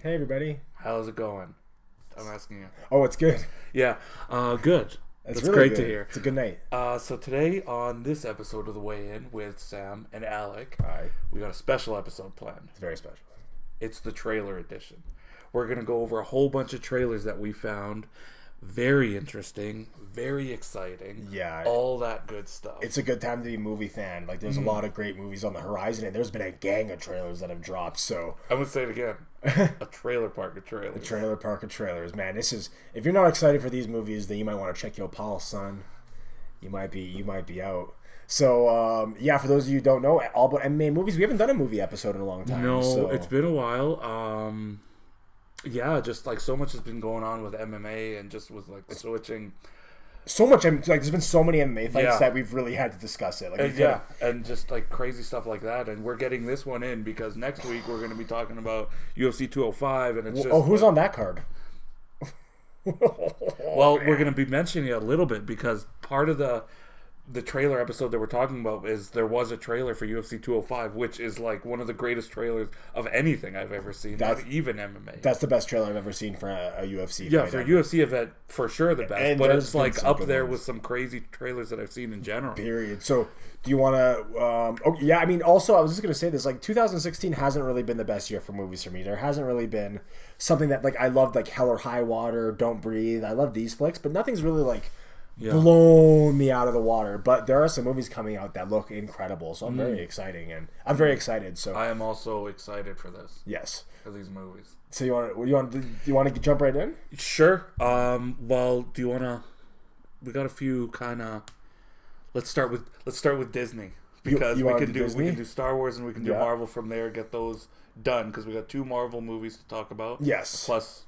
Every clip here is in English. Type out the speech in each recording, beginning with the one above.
Hey, everybody. How's it going? I'm asking you. Oh, it's good. Yeah, good. It's That's really great good. to hear. It's a good night. So today on this episode of The Way In with Sam and Alec, Hi. we got a special episode planned. It's very special. It's the trailer edition. We're going to go over a whole bunch of trailers that we found. Very interesting, very exciting. Yeah. All that good stuff. It's a good time to be a movie fan. Like, there's a lot of great movies on the horizon, and there's been a gang of trailers that have dropped, so... I'm going to say it again. A trailer park of trailers. A trailer park of trailers. Man, this is... If you're not excited for these movies, then you might want to check your pulse, son. You might be out. So, yeah, for those of you who don't know, all but MMA movies, we haven't done a movie episode in a long time. No, so. It's been a while. Yeah, just like so much has been going on with MMA and just with like the switching. So much, like there's been so many MMA fights Yeah. that we've really had to discuss it. Like, And just like crazy stuff like that. And we're getting this one in because next week we're going to be talking about UFC 205, and it's just who's on that card? Well, we're going to be mentioning it a little bit because part of the trailer episode that we're talking about is there was a trailer for UFC 205, which is like one of the greatest trailers of anything I've ever seen, not even MMA. That's the best trailer I've ever seen for a UFC Yeah, fight for a ever. UFC event, for sure the best. And But there's it's been like some up good there ones. with some crazy trailers that I've seen in general. Period. So, do you want to... yeah, I mean, also, I was just going to say this. Like, 2016 hasn't really been the best year for movies for me. There hasn't really been something that, like, I loved, like, Hell or High Water, Don't Breathe. I love these flicks, but nothing's really, like... blown me out of the water, but there are some movies coming out that look incredible, so I'm very excited. So I am also excited for this. Yes, For these movies. So you want to jump right in? Sure. Well, do you want to? We got a few kind of. Let's start with Disney because you we wanna can do do Disney? Star Wars and we can do Yeah. Marvel from there. Get those done because we got 2 Marvel movies to talk about. Yes. Plus.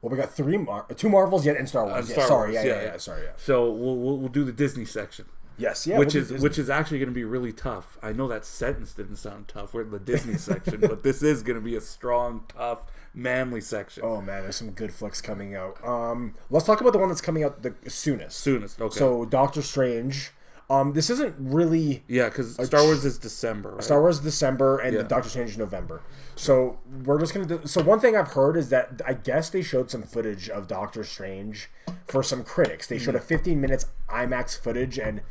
Well, we got 2 Marvels yet and Star Wars. Star Sorry, Wars, yeah. Sorry, yeah. So we'll do the Disney section. Yes, yeah. Which is actually going to be really tough. I know that sentence didn't sound tough. We're in the Disney section, but this is going to be a strong, tough, manly section. Oh man, there's some good flicks coming out. Let's talk about the one that's coming out the soonest. Okay. So Doctor Strange. This isn't really... Yeah, because Star Wars is December, right? Star Wars is December, and the Doctor Strange is November. So we're just going to do... So one thing I've heard is that I guess they showed some footage of Doctor Strange for some critics. They showed a 15 minutes IMAX footage, and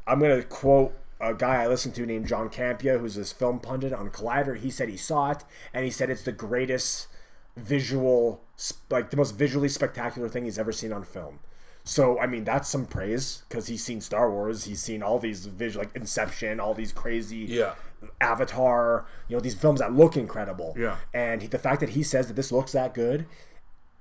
I'm going to quote a guy I listen to named John Campia, who's this film pundit on Collider. He said he saw it, and he said it's the greatest visual... Like, the most visually spectacular thing he's ever seen on film. So, I mean, that's some praise, because he's seen Star Wars, he's seen all these visual, like Inception, all these crazy Avatar, these films that look incredible. Yeah. And the fact that he says that this looks that good,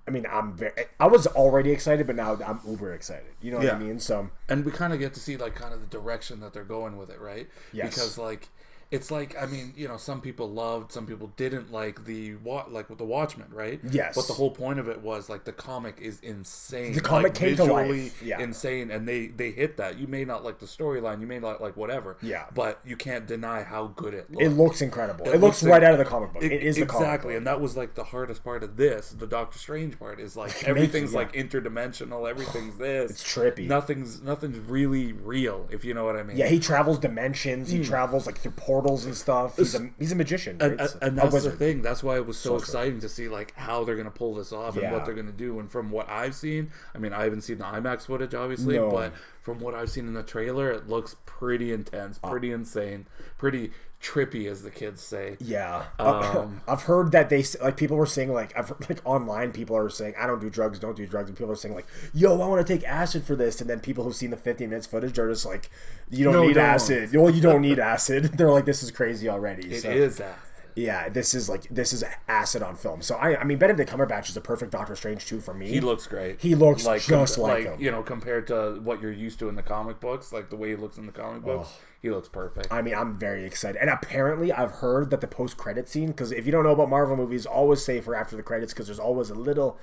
I mean, I was already excited, but now I'm uber excited. You know what I mean? So, and we kind of get to see, like, kind of the direction that they're going with it, right? Yes. Because, like... It's like, I mean, some people loved, some people didn't like with the Watchmen, right? Yes. But the whole point of it was like the comic is insane. The comic came to life. Yeah. Insane, and they hit that. You may not like the storyline, you may not like whatever. Yeah. But you can't deny how good it looks. It looks incredible. It looks right out of the comic book. It is the comic book. Exactly, and that was like the hardest part of this. The Doctor Strange part is like everything's like interdimensional. Everything's this. It's trippy. Nothing's really real, if you know what I mean. Yeah, he travels dimensions. He travels like through portals and stuff. He's a magician, right? and that's the thing. That's why it was so exciting to see like how they're gonna pull this off and what they're gonna do. And from what I've seen, I mean, I haven't seen the IMAX footage, obviously, but from what I've seen in the trailer, it looks pretty intense, pretty insane, pretty trippy, as the kids say. Yeah, I've heard that people were saying I've heard, like online people are saying don't do drugs, and people are saying like, yo, I want to take acid for this, and then people who've seen the 15 minutes footage are just like, you don't need acid. Well, you don't need acid. They're like, this is crazy already. It is acid. Yeah, this is acid on film. So I mean, Benedict Cumberbatch is a perfect Doctor Strange too for me. He looks great. He looks just like him. Compared to what you're used to in the comic books, like the way he looks in the comic books, he looks perfect. I mean, I'm very excited. And apparently, I've heard that the post-credit scene, because if you don't know about Marvel movies, always say for after the credits, because there's always a little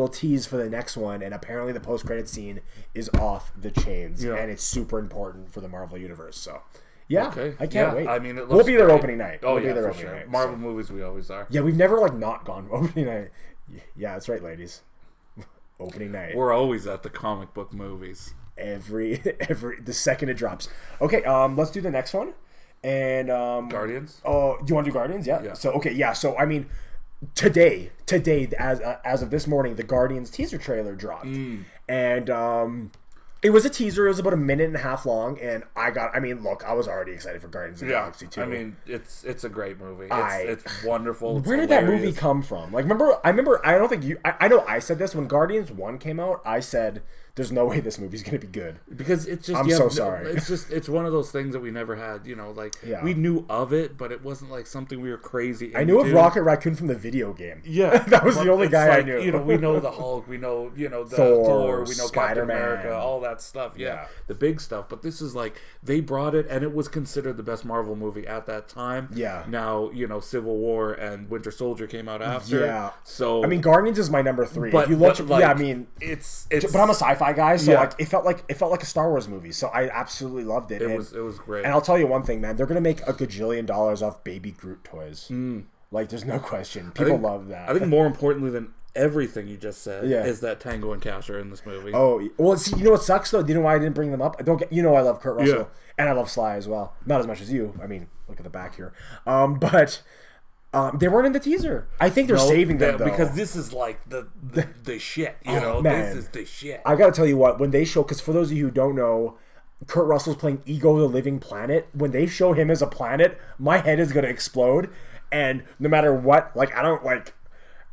tease for the next one. And apparently, the post-credit scene is off the chains, and it's super important for the Marvel universe. So. Yeah, okay. I can't wait. I mean, we'll be there opening night. Oh, yeah, for sure. Marvel movies, we always are. Yeah, we've never not gone opening night. Yeah, that's right, ladies. Opening night. We're always at the comic book movies. Every the second it drops. Okay, let's do the next one. And Guardians. Oh, do you want to do Guardians? Yeah. So okay, yeah. So I mean, today, as of this morning, the Guardians teaser trailer dropped, and it was a teaser. It was about a minute and a half long, and I was already excited for Guardians of the Galaxy 2. I mean, it's a great movie. It's wonderful. It's where did hilarious. that movie come from? Like, I don't think you. I know I said this when Guardians 1 came out. I said, "There's no way this movie's gonna be good." Because it's just. I'm so sorry. It's one of those things that we never had. We knew of it, but it wasn't like something we were crazy into. I knew of Rocket Raccoon from the video game. Yeah, that was the only guy I knew. We know the Hulk. We know the Thor. We know Captain America. All that stuff. Yeah, the big stuff. But this is like they brought it, and it was considered the best Marvel movie at that time. Yeah. Now Civil War and Winter Soldier came out after. Yeah. So I mean, Guardians is my number 3. But if you look, like, I mean, it's. But I'm a sci-fi guy, so like it felt like a Star Wars movie. So I absolutely loved it. It was great. And I'll tell you one thing, man. They're gonna make $1 gajillion off Baby Groot toys. Like, there's no question. People love that. I think more importantly than everything you just said is that Tango and Cash are in this movie. Oh, well, see, you know what sucks though? Do you know why I didn't bring them up? I love Kurt Russell and I love Sly as well. Not as much as you. I mean, look at the back here. But they weren't in the teaser. I think they're saving them though, because this is like the shit. Man. This is the shit. I gotta tell you what, when they show, because for those of you who don't know, Kurt Russell's playing Ego the Living Planet. When they show him as a planet, my head is gonna explode. And no matter what,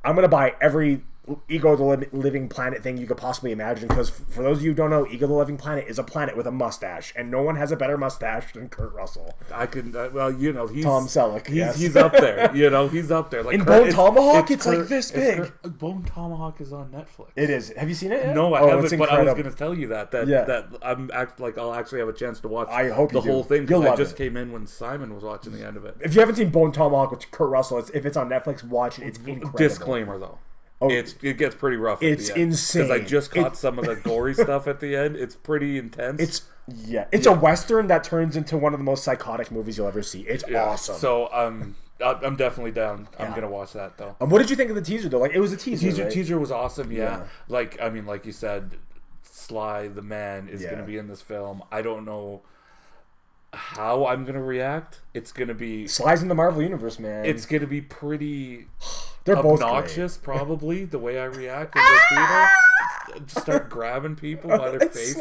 I'm gonna buy every Ego the Living Planet thing you could possibly imagine, because for those of you who don't know, Ego the Living Planet is a planet with a mustache, and no one has a better mustache than Kurt Russell. He's Tom Selleck. He's up there. He's up there. Like in Bone Tomahawk, it's like this big. Bone Tomahawk is on Netflix. It is. Have you seen it yet? No, I haven't. But I was going to tell you that I'll actually have a chance to watch. I hope the whole thing. You'll love I just it. Came in when Simon was watching the end of it. If you haven't seen Bone Tomahawk with Kurt Russell, if it's on Netflix, watch it. It's incredible. Disclaimer though. It gets pretty rough. It's insane. Because I just caught some of the gory stuff at the end. It's pretty intense. It's a Western that turns into one of the most psychotic movies you'll ever see. It's awesome. So I'm definitely down. I'm gonna watch that though. What did you think of the teaser though? Like, it was a teaser. Teaser was awesome. Yeah. Like you said, Sly the Man is gonna be in this film. I don't know how I'm gonna react. It's gonna be Sly's in the Marvel Universe, man. It's gonna be pretty. They're obnoxious, both probably the way I react in the theater. Just start grabbing people by their faces.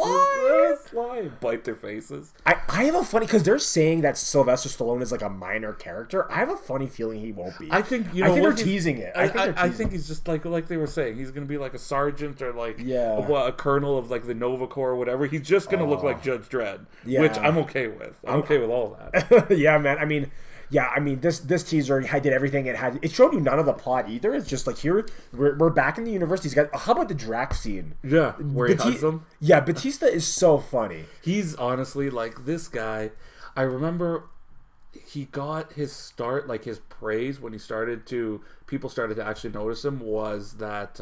Sly, bite their faces. I have a funny, because they're saying that Sylvester Stallone is like a minor character. I have a funny feeling he won't be. I think they're teasing it. I think he's just like they were saying. He's gonna be like a sergeant or like a colonel of like the Nova Corps or whatever. He's just gonna look like Judge Dredd, which I'm okay with. I'm okay with all that. Yeah, man. I mean, this teaser did everything it had. It showed you none of the plot either. It's just like, here we're back in the universe. These guys. How about the Drax scene? Yeah, where he hugs them. Yeah, Batista is so funny. He's honestly like this guy. I remember he got his start, like his praise when people started to actually notice him, was that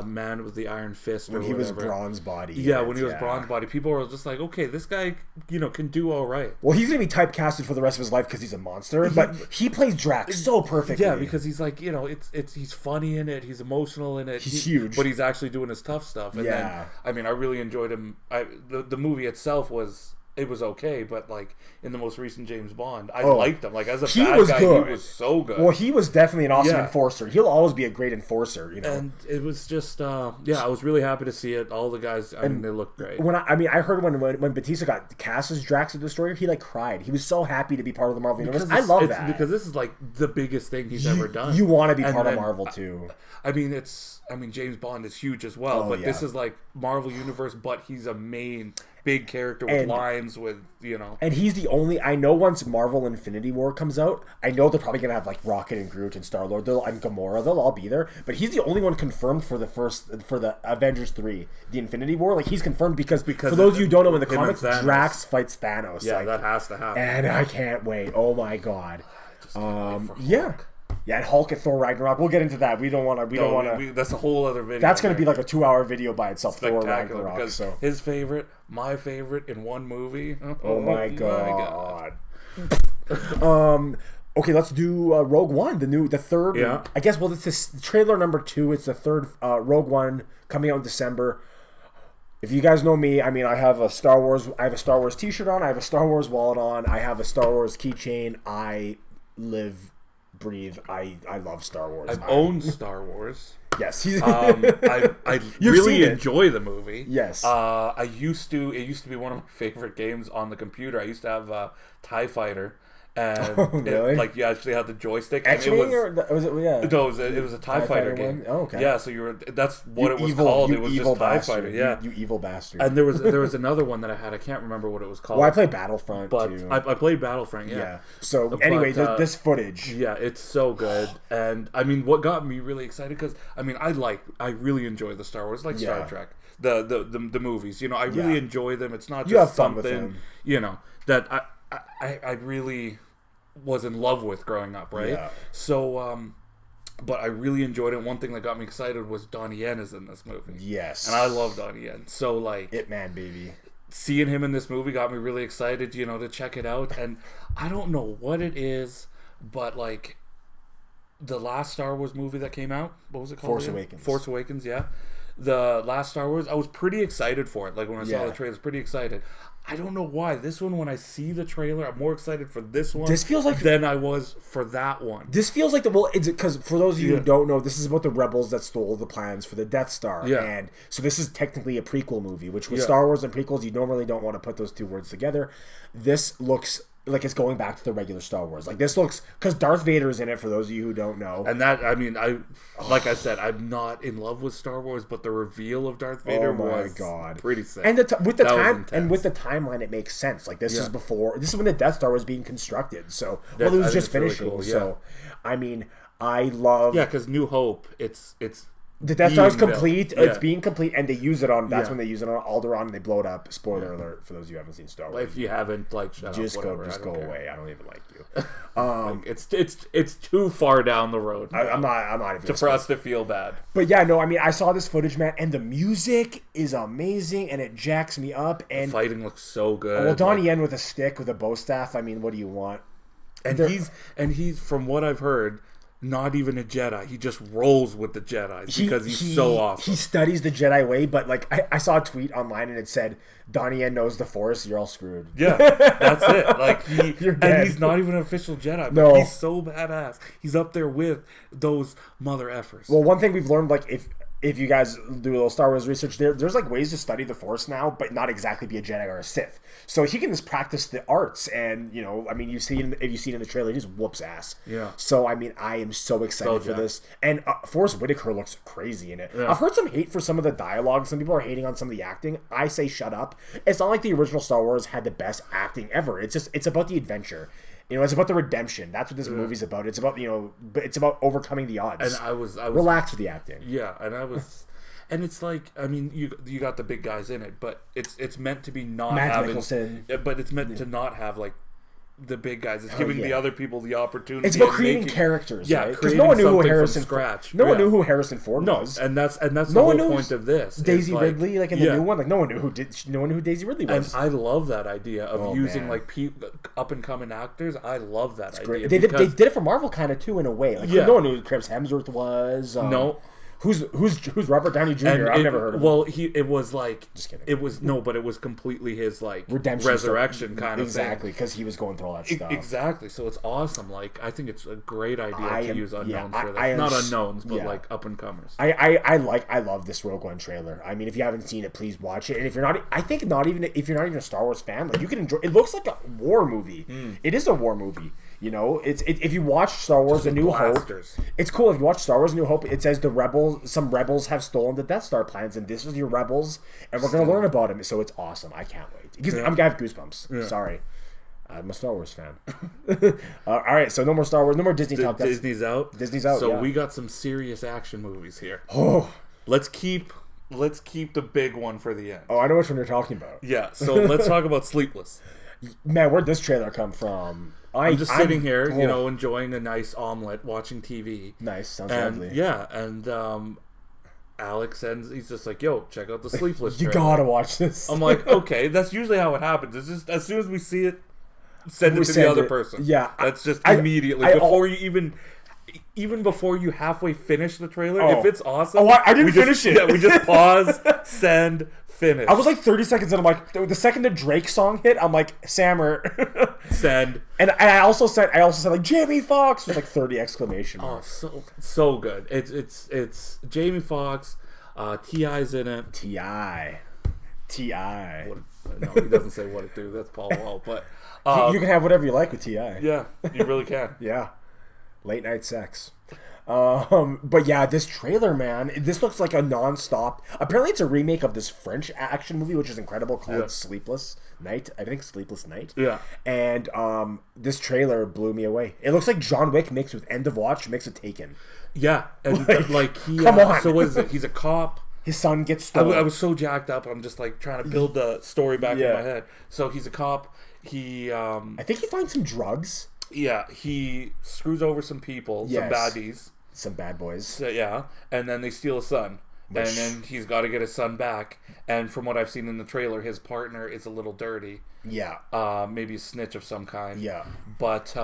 Man with the Iron Fist, when he was bronze body. Yeah, when he was bronze body, people were just like, okay, this guy, can do all right. Well, he's gonna be typecasted for the rest of his life because he's a monster, but he plays Drax so perfectly. Yeah, because he's like, he's funny in it, he's emotional in it, he's huge, but he's actually doing his tough stuff. And then, I really enjoyed him. The movie itself was okay, but like in the most recent James Bond, I liked him. Like as a bad guy, good. He was so good. Well, he was definitely an awesome enforcer. He'll always be a great enforcer, And it was just, I was really happy to see it. All the guys, they looked great. When I heard when Batista got cast as Drax the Destroyer, he like cried. He was so happy to be part of the Marvel Universe. I love that, because this is like the biggest thing he's ever done. You want to be part of Marvel too. James Bond is huge as well, but this is like Marvel Universe, but he's a main big character with lines with, And he's the only, I know once Marvel Infinity War comes out, I know they're probably going to have like Rocket and Groot and Star-Lord and Gamora, they'll all be there, but he's the only one confirmed for the Avengers 3, the Infinity War. Like, he's confirmed because for those of you who don't know, in the comics, Drax fights Thanos. Yeah, that has to happen. And I can't wait. Oh my god. Yeah, and Hulk at Thor Ragnarok. We'll get into that. We don't want to. That's a whole other video. That's going to be like a 2-hour video by itself. Thor Ragnarok. Because his favorite, my favorite in one movie. Oh my god. Okay, let's do Rogue One, the third. Yeah. I guess. Well, it's this trailer number 2. It's the third Rogue One coming out in December. If you guys know me, I have a Star Wars T-shirt on. I have a Star Wars wallet on. I have a Star Wars keychain. I live breathe. I love Star Wars. I've owned Star Wars. Yes, I really enjoy the movie. Yes, it used to be one of my favorite games on the computer. I used to have TIE Fighter. And really? You actually had the joystick. X-Wing was it? Yeah. No, it was a TIE Fighter game. Oh, okay. Yeah, so that's what it was called. It was just TIE Fighter. Yeah, you evil bastard. And there was another one that I had. I can't remember what it was called. Well, I played Battlefront too. I played Battlefront. Yeah. So anyway, this footage. Yeah, it's so good. And I mean, what got me really excited because I really enjoy the Star Wars, like Star Trek, the movies. I really enjoy them. It's not just something that I really was in love with growing up, right? Yeah. So, but I really enjoyed it. One thing that got me excited was Donnie Yen is in this movie. Yes. And I love Donnie Yen. So, It Man, baby. Seeing him in this movie got me really excited, to check it out. And I don't know what it is, but, the last Star Wars movie that came out, what was it called? Force Awakens, yeah. The last Star Wars, I was pretty excited for it. When I saw the trailer, I was pretty excited. I don't know why. This one, when I see the trailer, I'm more excited for this one than I was for that one. This feels like it's because for those of you who don't know, this is about the rebels that stole the plans for the Death Star. Yeah. And so this is technically a prequel movie, which with Star Wars and prequels, you normally don't want to put those two words together. This looks like it's going back to the regular Star Wars. This looks, because Darth Vader is in it, for those of you who don't know. And that, like I said, I'm not in love with Star Wars, but the reveal of Darth Vader was pretty sick. And with the timeline, it makes sense. This is when the Death Star was being constructed. So, it was just finishing. Really cool, So, I love... Yeah, because New Hope, it's the Death Star is complete. It's being complete, and they use it on. That's when they use it on Alderaan, and they blow it up. Spoiler alert for those of you who haven't seen Star Wars. If you haven't, shut just up. Just go away. I don't even like you. It's too far down the road. I'm not even for us to feel bad. But yeah, no. I saw this footage, man, and the music is amazing, and it jacks me up. And the fighting looks so good. Well, Donnie Yen with a stick with a bow staff. What do you want? And he's from what I've heard, not even a Jedi. He just rolls with the Jedi because he's so awesome. He studies the Jedi way, but I saw a tweet online and it said, Donnie Yen knows the Force, you're all screwed. Yeah, that's it. You're dead. And he's not even an official Jedi, but he's so badass. He's up there with those mother effers. Well, one thing we've learned, if you guys do a little Star Wars research, there's ways to study the Force now, but not exactly be a Jedi or a Sith. So he can just practice the arts, and if you see it in the trailer, he just whoops ass. Yeah. So I am so excited for this, and Forrest Whitaker looks crazy in it. Yeah. I've heard some hate for some of the dialogue. Some people are hating on some of the acting. I say shut up. It's not like the original Star Wars had the best acting ever. It's about the adventure. It's about the redemption. That's what this movie's about. It's about it's about overcoming the odds. And I was relax with the acting. Yeah, and I was, and it's you got the big guys in it, but it's meant to be not Matt having, Mikkelsen. But it's meant to not have the big guys. It's giving the other people the opportunity. It's about creating characters. Yeah, because no one knew who Harrison scratch. No one knew who Harrison Ford was. And that's the whole point of this. Daisy Ridley, in the new one, no one knew who Daisy Ridley was. And I love that idea of using up and coming actors. I love that idea. They did it for Marvel kind of too in a way. No one knew who Chris Hemsworth was. No. Who's Robert Downey Jr.? I've never heard of him. Well, it was just kidding. It was but it was completely his redemption, resurrection kind of exactly, because he was going through all that stuff. Exactly. So it's awesome. I think it's a great idea to use unknowns for that. Not unknowns, but up and comers. I love this Rogue One trailer. If you haven't seen it, please watch it. And if you're not, I think if you're not even a Star Wars fan, you can enjoy. It looks like a war movie. It is a war movie. If you watch Star Wars: A New Hope, it's cool. If you watch Star Wars: A New Hope, it says some rebels have stolen the Death Star plans, and this is your rebels, and we're going to learn about them. So it's awesome. I can't wait. I'm gonna have goosebumps. Yeah. Sorry, I'm a Star Wars fan. All right, so no more Star Wars, no more Disney talk. Disney's out. Disney's out. So we got some serious action movies here. Oh, let's keep the big one for the end. Oh, I know which one you're talking about. Yeah. So let's talk about Sleepless. Man, where'd this trailer come from? I'm just sitting here, enjoying a nice omelet, watching TV. Nice, sounds lovely. Yeah, and Alex he's just like, "Yo, check out the Sleepless." You gotta watch this. I'm like, okay, that's usually how it happens. It's just as soon as we see it, send it to the other person. Yeah, that's just immediately before you even even before you halfway finish the trailer, if it's awesome... Oh, I didn't finish it. Yeah, we just pause, send, finish. I was like 30 seconds in, I'm like, the second the Drake song hit, I'm like, Sammer. Send. And I also said like, Jamie Foxx with like 30 exclamation marks. Oh, so good. It's Jamie Foxx, T.I.'s in it. T.I. No, he doesn't say what it do. That's Paul Wall, but... you can have whatever you like with T.I. Yeah, you really can. Yeah. Late night sex. But yeah, this trailer, man, this looks like a non-stop. Apparently it's a remake of this French action movie, which is incredible, called Sleepless Night. I think Sleepless Night. Yeah. And this trailer blew me away. It looks like John Wick mixed with End of Watch mixed with Taken. Yeah. And he, come on. So what is it? He's a cop. His son gets stolen. I was so jacked up. I'm just like trying to build the story back in my head. So he's a cop. He I think he finds some drugs. Yeah, he screws over some people, some baddies. Some bad boys. So, yeah, and then they steal his son. And then he's got to get his son back. And from what I've seen in the trailer, his partner is a little dirty. Yeah. Maybe a snitch of some kind. Yeah. But,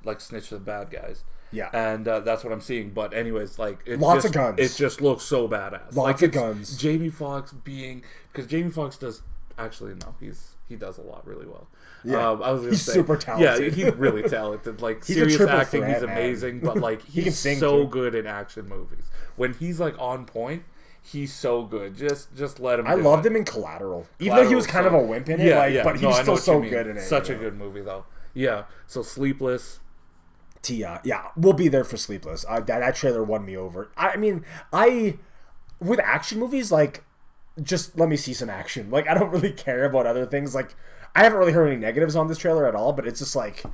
like, snitch to the bad guys. Yeah. And that's what I'm seeing. But anyways, like... Lots of guns. It just looks so badass. Lots of guns. Jamie Foxx being... Because Jamie Foxx does... Actually, no. He does a lot really well. Yeah, I was he's super talented. Yeah, he's really talented. Like, he's serious acting, threat, he's amazing. But, like, he's can sing so too. good in action movies. When he's, like, on point, he's so good. Just let him I loved him in Collateral. Even though he was kind of a wimp in it. But he was still so good in it. Such a good movie, though. Yeah, so Sleepless. Tia. Yeah, we'll be there for Sleepless. That trailer won me over. I mean, with action movies, like, just let me see some action. Like, I don't really care about other things. Like, I haven't really heard any negatives on this trailer at all, but it's just like,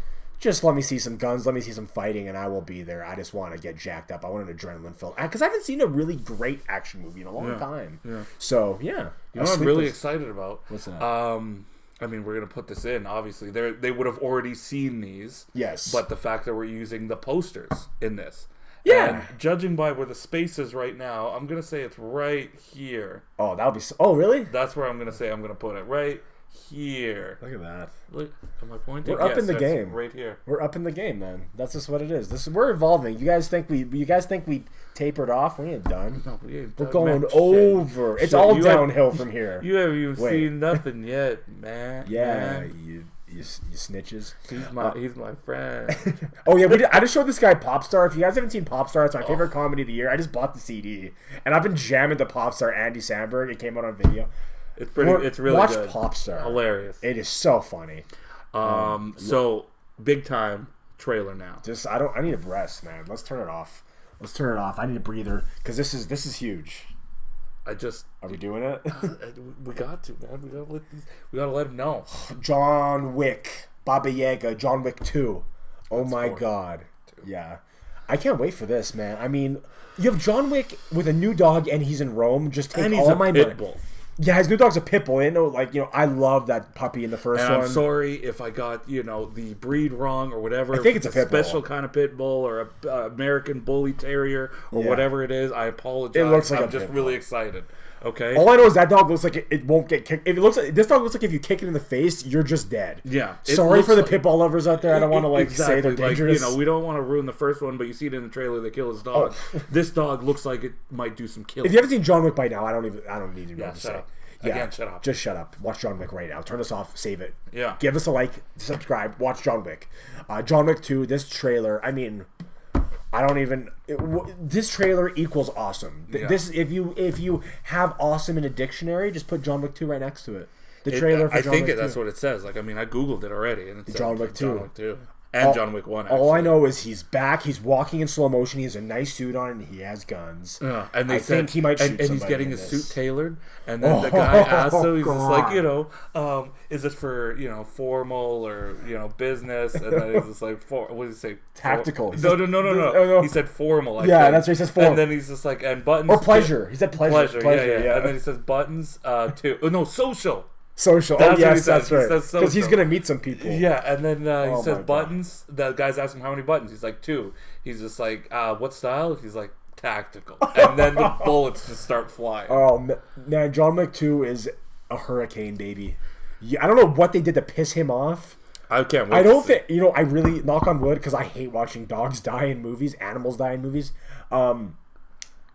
just let me see some guns, let me see some fighting, and I will be there. I just want to get jacked up. I want an adrenaline film. Because I haven't seen a really great action movie in a long time. Yeah. So, yeah. You know what I'm really excited about? What's that? I mean, we're going to put this in, obviously. They would have already seen these. Yes. But the fact that we're using the posters in this. Yeah. And judging by where the space is right now, I'm going to say it's right here. Oh, that would be... Oh, really? That's where I'm going to say I'm going to put it. Right here. Look at that. Look, am I pointing? We're up in the game. Right here. We're up in the game, man. That's just what it is. We're evolving. You guys think we tapered off? We ain't done. No, we ain't We're done. going Man, over. It's all downhill from here. You haven't even seen nothing yet, man. Yeah, man. You snitches. He's my friend. Oh yeah, I just showed this guy Popstar. If you guys haven't seen Popstar, it's my favorite comedy of the year. I just bought the CD, and I've been jamming to Popstar. Andy Samberg. It came out on video. It's pretty. It's really watch good. Popstar. Hilarious. It is so funny. So big time trailer now. I need a rest, man. Let's turn it off. I need a breather because this is huge. Are we doing it? We got to, man. We gotta let him know. John Wick, Baba Yaga, John Wick 2. Oh my God. Yeah. I can't wait for this, man. I mean, you have John Wick with a new dog and he's in Rome. Just take all my money. Bull. Yeah, his new dog's a pit bull. I love that puppy in the first one. I'm sorry if I got, the breed wrong or whatever. I think it's a pit bull. Special kind of pit bull or a American bully terrier or whatever it is. I apologize. It looks like I'm just really excited. Okay. All I know is that dog looks like it won't get kicked. This dog looks like if you kick it in the face, you're just dead. Yeah. Sorry for the pit bull lovers out there. I don't want to say they're dangerous. We don't want to ruin the first one, but you see it in the trailer. They kill his dog. This dog looks like it might do some killing. If you haven't seen John Wick by now, I don't need to know what to say. Yeah. Again, shut up. Just shut up. Watch John Wick right now. Turn this off. Save it. Yeah. Give us a like. Subscribe. Watch John Wick. John Wick 2. This trailer. I mean, this trailer equals awesome. Yeah. This if you have awesome in a dictionary, just put John Wick 2 right next to it. The trailer for John Wick 2. I think that's what it says. Like, I mean, I googled it already, and it's John Wick 2. John Wick 2. And John Wick 1, actually. All I know is he's back, he's walking in slow motion, he has a nice suit on, and he has guns. And I think he might shoot and he's getting his suit tailored, and then the guy asks him, he's just like, is it for, formal or, business? And then he's just like, what did he say? Tactical. No. He said formal, that's what he says, formal. And then he's just like, and buttons. Or pleasure. He said pleasure. Yeah. And then he says buttons, too. Oh, no, social. Social. That's right. Because he's going to meet some people. Yeah, and then he says buttons. The guy's asking him how many buttons. He's like, 2. He's just like, what style? He's like, tactical. And then the bullets just start flying. Oh, man, John Wick 2 is a hurricane, baby. Yeah, I don't know what they did to piss him off. I can't wait. I don't think I really knock on wood because I hate watching dogs die in movies, animals die in movies.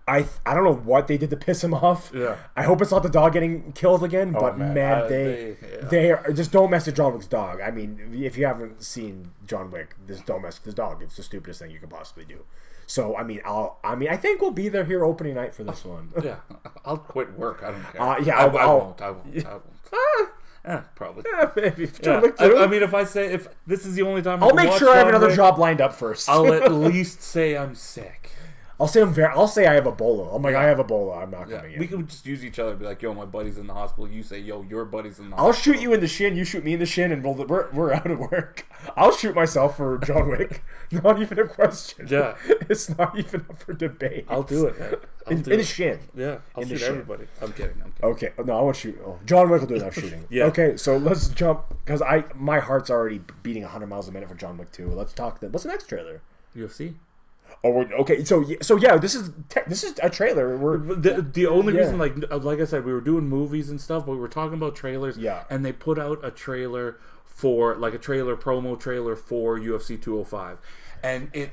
I don't know what they did to piss him off. Yeah. I hope it's not the dog getting killed again. But man, they are just don't mess with John Wick's dog. I mean, if you haven't seen John Wick, just don't mess with his dog. It's the stupidest thing you could possibly do. So I mean, I think we'll be there here opening night for this one. Yeah, I'll quit work. I don't care. I won't. Probably. Maybe. I mean, if this is the only time I'll make sure I have another job lined up first. I'll at least say I'm sick. I'll say I have Ebola. I'm like, I have Ebola. I'm not coming in. We can just use each other and be like, yo, my buddy's in the hospital. You say, yo, your buddy's in the hospital. I'll hospital. shoot you in the shin. You shoot me in the shin, and we're out of work. I'll shoot myself for John Wick. Not even a question. Yeah. It's not even up for debate. I'll do it, man. In the shin. Yeah. I'll shoot everybody. I'm kidding. Okay. No, I won't shoot. Oh, John Wick will do enough shooting. Yeah. Okay, so let's jump, because my heart's already beating 100 miles a minute for John Wick 2. Let's talk then. What's the next trailer? UFC. Oh, okay. So yeah, this is a trailer. The only reason, like I said, we were doing movies and stuff, but we were talking about trailers. Yeah. And they put out a trailer for promo trailer for UFC 205, and it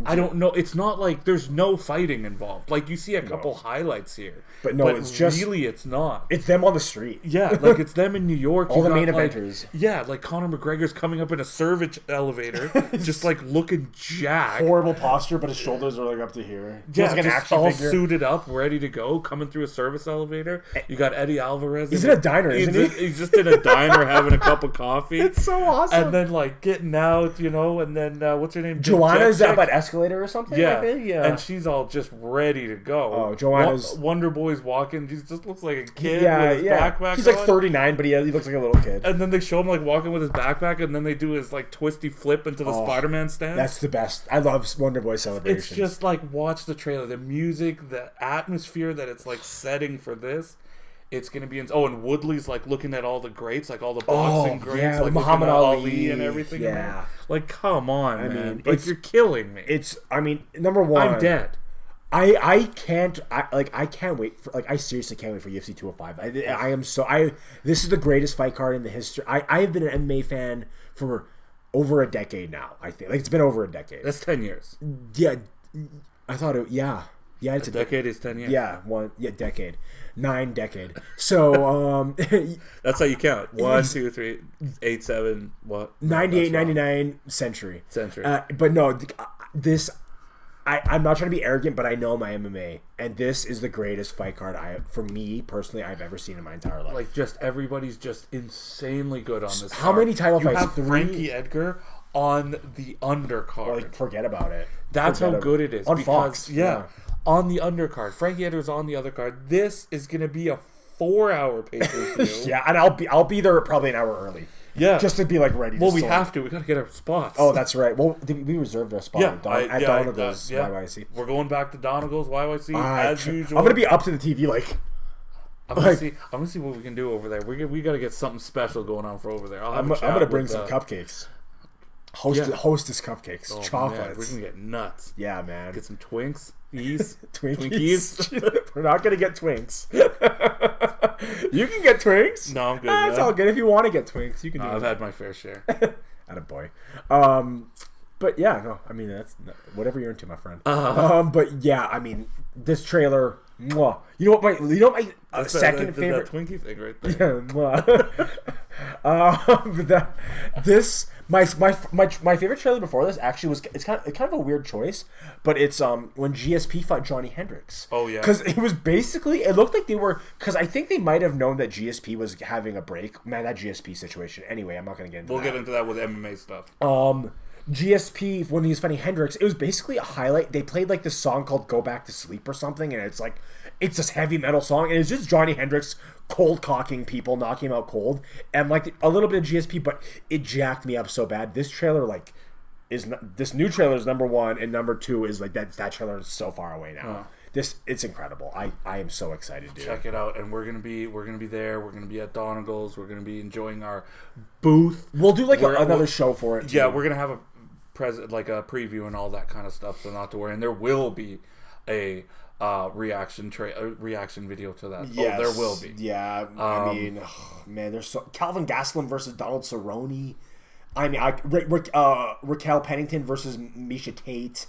I don't know. It's not like there's no fighting involved. Like you see a couple highlights here, but it's just really it's not. It's them on the street. Yeah, like it's them in New York. All the main eventers. Yeah, like Conor McGregor's coming up in a service elevator, just like looking jacked. Horrible posture, but his shoulders are like up to here. Yeah, like an action all figure. Suited up, ready to go, coming through a service elevator. You got Eddie Alvarez. He's in a diner, isn't he? He's just in a diner having a cup of coffee. It's so awesome. And then getting out, and then what's her name? Joanna's up at escalator or something. Yeah, and she's all just ready to go. Oh, Joanna's Wonder Boy's walking. He just looks like a kid with his backpack. He's like 39, but he looks like a little kid. And then they show him walking with his backpack, and then they do his twisty flip into the Spider-Man stand. That's the best. I love Wonder Boy celebrations. It's just watch the trailer, the music, the atmosphere that it's setting for this. It's gonna be and Woodley's looking at all the greats, all the boxing greats, Muhammad Ali and everything. Yeah, come on, man! You're killing me. Number one, I'm dead. I can't wait for I seriously can't wait for UFC 205. This is the greatest fight card in the history. I have been an MMA fan for over a decade now. I think it's been over a decade. That's 10 years. Yeah, I thought it. Yeah, it's a decade is 10 years. Yeah, decade. 9 decade. So that's how you count. 1, 2, 3, 8, 7. What? 98, 99 century. But no, this. I'm not trying to be arrogant, but I know my MMA, and this is the greatest fight card for me personally I've ever seen in my entire life. Everybody's just insanely good on this. How many title fights? You have Frankie Edgar on the undercard. Forget about it. That's how good it is on Fox. Yeah, on the undercard. Frankie Edgar's on the undercard. This is going to be a 4-hour pay-per-view. Yeah, and I'll be there probably an hour early. Yeah, just to be ready. Well, we have to. We got to get our spots. Oh, that's right. Well, we reserved our spot at Donegal's YYC. We're going back to Donegal's YYC as usual. I'm gonna be up to the TV I'm gonna see what we can do over there. We got to get something special going on for over there. I'm gonna bring some cupcakes. Hostess cupcakes, chocolates. Man, we're gonna get nuts. Yeah, man. Get some Twinkies. Twinkies. We're not gonna get Twinks. You can get Twinks. No, I'm good. It's all good. If you want to get Twinks, you can. I've had my fair share. Attaboy. But yeah, no. I mean, that's whatever you're into, my friend. But yeah, I mean, this trailer. Mwah. You know what my second favorite that Twinkie thing right there. Yeah, my favorite trailer before this actually was it's kind of a weird choice, but it's when GSP fought Johnny Hendricks. Oh yeah, because it was basically it looked like they were because I think they might have known that GSP was having a break. Man, that GSP situation. Anyway, I'm not gonna get into. We'll get into that with MMA stuff. GSP when he was fighting Hendricks, it was basically a highlight. They played this song called "Go Back to Sleep" or something, and it's this heavy metal song, and it's just Johnny Hendricks cold cocking people, knocking them out cold, and a little bit of GSP, but it jacked me up so bad. This trailer this new trailer is number 1, and number 2 is that trailer is so far away now. It's incredible. I am so excited, dude. Check it out, and we're gonna be there. We're gonna be at Donegal's. We're gonna be enjoying our booth. We'll do another show for it. Yeah, we're gonna have a preview and all that kind of stuff. So not to worry. And there will be a reaction video to that. Yes. Oh, there will be. Yeah, I mean, man, there's Calvin Gastelum versus Donald Cerrone. I mean, Raquel Pennington versus Miesha Tate.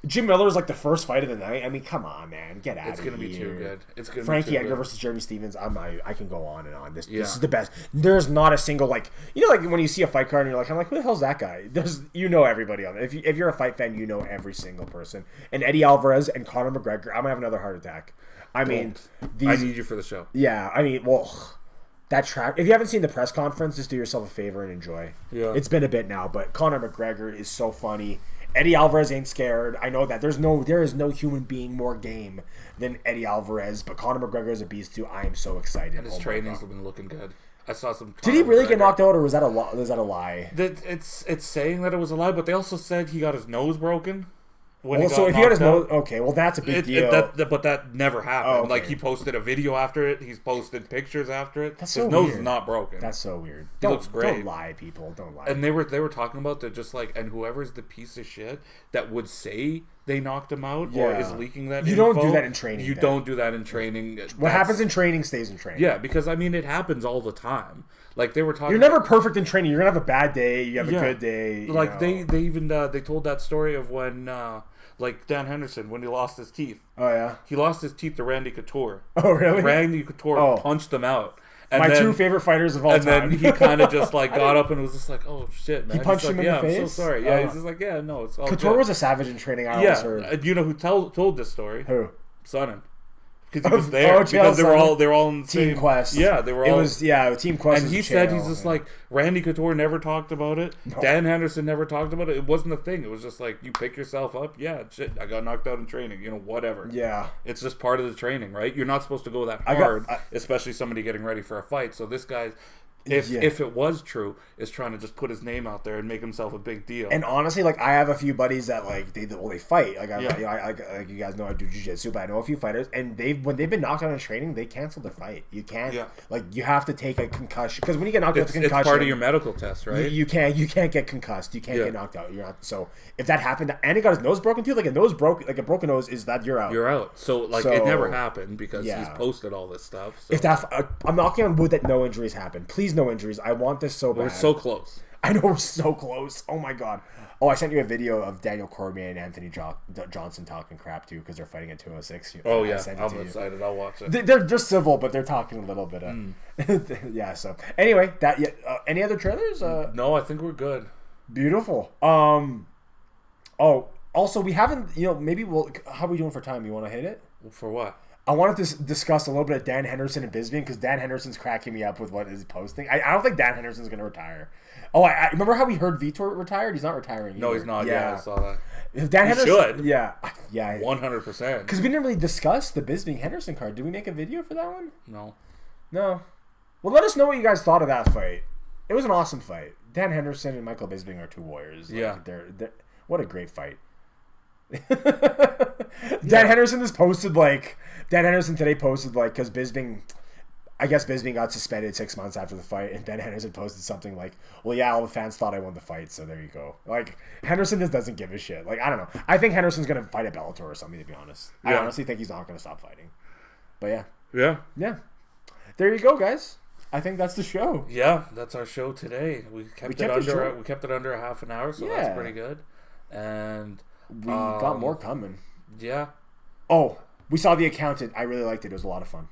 Jim Miller's like the first fight of the night. I mean, come on, man, get out of here. It's gonna be too good. It's gonna Frankie be too Edgar good. versus Jeremy Stevens. I can go on and on. This is the best. There's not a single like when you see a fight card and you're like, I'm like, who the hell's that guy? There's everybody on it. If you're a fight fan, you know every single person. And Eddie Alvarez and Conor McGregor. I'm gonna have another heart attack. I mean, I need you for the show. Yeah, I mean, well, that track. If you haven't seen the press conference, just do yourself a favor and enjoy. Yeah, it's been a bit now, but Conor McGregor is so funny. Eddie Alvarez ain't scared. I know that there is no human being more game than Eddie Alvarez, but Conor McGregor is a beast too. I am so excited. And his training's been looking good. I saw some. Did he really get knocked out, or was that a lie? It's saying that it was a lie, but they also said he got his nose broken. So if he got his nose, okay, well that's a big deal. But that never happened. Oh, okay. Like he posted a video after it. He's posted pictures after it. That's so his nose is not broken. That's so weird. He looks great. Don't lie, people. Don't lie. And they were talking about that, just like, and whoever's the piece of shit that would say they knocked him out or is leaking that. You don't do that in training. You don't do that in training. What happens in training stays in training. Yeah, because I mean it happens all the time. Like they were talking. You're never perfect in training. You're gonna have a bad day. You have a good day. Like they even they told that story of when. Like Dan Henderson, when he lost his teeth. Oh, yeah? He lost his teeth to Randy Couture. Oh, really? Randy Couture punched them out. And My two favorite fighters of all time. And then he kind of just like got up and was just like, oh, shit, man. He punched him in the face? I'm so sorry. Yeah, he's just like, yeah, no, it's all Couture good. was a savage in training, I always heard. You know who told this story? Who? Sonnen. Because he was there. Because they were all in the Team Quest. Yeah, they were all. It was, Team Quest. And he said he's just like, Randy Couture never talked about it. No. Dan Henderson never talked about it. It wasn't a thing. It was just like, you pick yourself up. Yeah, shit, I got knocked out in training. Whatever. Yeah. It's just part of the training, right? You're not supposed to go that hard, especially somebody getting ready for a fight. So this guy's. If it was true, is trying to just put his name out there and make himself a big deal. And honestly, like I have a few buddies that like they fight. Like like you guys know I do jiu-jitsu, but I know a few fighters, and when they've been knocked out in training, they cancel their fight. You can't like you have to take a concussion because when you get knocked out, it's part of your medical test, right? You can't get concussed. You can't get knocked out. You're not. So if that happened, and he got his nose broken too, like a broken nose is that you're out. You're out. So it never happened because he's posted all this stuff. So. If I'm knocking on wood that no injuries happen. Please, no injuries. I want this so bad. We're so close. I know we're so close. Oh my god. Oh, I sent you a video of Daniel Cormier and Anthony Johnson talking crap too because they're fighting at 206. Oh yeah, I'm excited. I'll watch it. They're civil, but they're talking a little bit of yeah. So anyway, any other trailers? No, I think we're good. Beautiful. Oh, also we haven't. Maybe how are we doing for time? You want to hit it? For what? I wanted to discuss a little bit of Dan Henderson and Bisping because Dan Henderson's cracking me up with what he's posting. I don't think Dan Henderson's going to retire. Oh, I remember how we heard Vitor retired? He's not retiring either. No, he's not. Yeah, I saw that. If Dan Henderson should. Yeah. 100%. Because we didn't really discuss the Bisping Henderson card. Did we make a video for that one? No. Well, let us know what you guys thought of that fight. It was an awesome fight. Dan Henderson and Michael Bisping are two warriors. Yeah. They're what a great fight. Dan Henderson today posted because Bisping got suspended 6 months after the fight, and Dan Henderson posted something like, well, yeah, all the fans thought I won the fight, so there you go. Like, Henderson just doesn't give a shit. Like, I don't know. I think Henderson's going to fight at Bellator or something, to be honest. Yeah. I honestly think he's not going to stop fighting. But yeah. There you go, guys. I think that's the show. Yeah, that's our show today. We kept it under a half an hour, so that's pretty good. And we got more coming. Yeah. Oh, we saw The Accountant. I really liked it. It was a lot of fun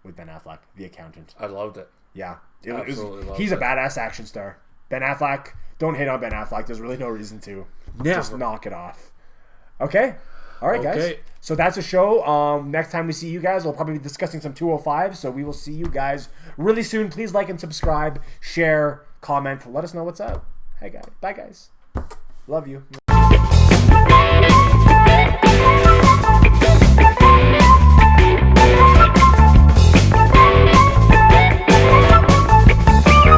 with Ben Affleck, The Accountant. I loved it. Yeah. He's a badass action star. Ben Affleck, don't hate on Ben Affleck. There's really no reason to. Just knock it off. Okay. All right, guys. So that's a show. Next time we see you guys, we'll probably be discussing some 205. So we will see you guys really soon. Please like and subscribe, share, comment. Let us know what's up. Hey, guys. Bye, guys. Love you.